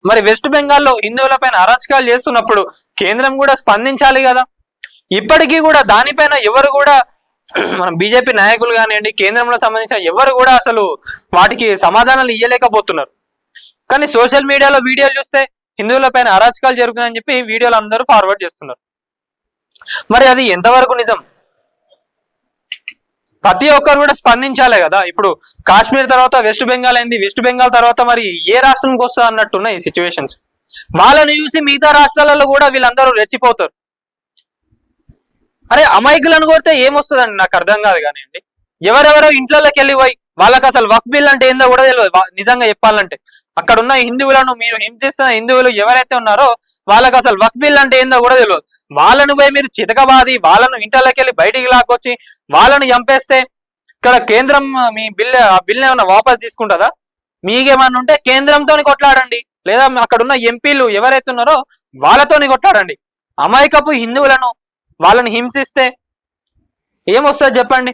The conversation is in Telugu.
మరి వెస్ట్ బెంగాల్లో హిందువుల పైన అరాచకాలు చేస్తున్నప్పుడు కేంద్రం కూడా స్పందించాలి కదా. ఇప్పటికీ కూడా దానిపైన ఎవరు కూడా మన బీజేపీ నాయకులు కానివ్వండి, కేంద్రంలో సంబంధించిన ఎవరు కూడా అసలు వాటికి సమాధానాలు ఇయ్యలేకపోతున్నారు. కానీ సోషల్ మీడియాలో వీడియోలు చూస్తే హిందువుల పైన అరాచకాలు జరుగుతున్నాయని చెప్పి వీడియోలు అందరూ ఫార్వర్డ్ చేస్తున్నారు. మరి అది ఎంతవరకు నిజం? ప్రతి ఒక్కరు కూడా స్పందించాలి కదా. ఇప్పుడు కాశ్మీర్ తర్వాత వెస్ట్ బెంగాల్ అయింది, వెస్ట్ బెంగాల్ తర్వాత మరి ఏ రాష్ట్రంకి వస్తా అన్నట్టున్నాయి ఈ సిచ్యువేషన్స్. వాళ్ళని చూసి మిగతా రాష్ట్రాలలో కూడా వీళ్ళందరూ రెచ్చిపోతారు. అరే అమాయకులను కొడితే ఏమొస్తుందండి నాకు అర్థం కాదు కానివ్వండి. ఎవరెవరో ఇంట్లోకి వెళ్ళి పోయి వాళ్ళకి అసలు వక్ఫ్ బిల్ అంటే ఏందో కూడా తెలియదు. నిజంగా చెప్పాలంటే అక్కడ ఉన్న హిందువులను మీరు హింసిస్తున్న హిందువులు ఎవరైతే ఉన్నారో వాళ్ళకి అసలు వక్ఫ్ బిల్ అంటే ఏందో కూడా తెలియదు. వాళ్ళను పోయి మీరు చితకబాది వాళ్ళను ఇంట్లోకి వెళ్ళి బయటికి లాక్కొచ్చి వాళ్ళను చంపేస్తే ఇక్కడ కేంద్రం మీ ఆ బిల్ ఏమన్నా వాపస్ తీసుకుంటుందా? మీకేమన్నా ఉంటే కేంద్రంతో కొట్లాడండి, లేదా అక్కడ ఉన్న ఎంపీలు ఎవరైతే ఉన్నారో వాళ్ళతోని కొట్లాడండి. అమాయకపు హిందువులను వాళ్ళని హింసిస్తే ఏమొస్తుంది చెప్పండి.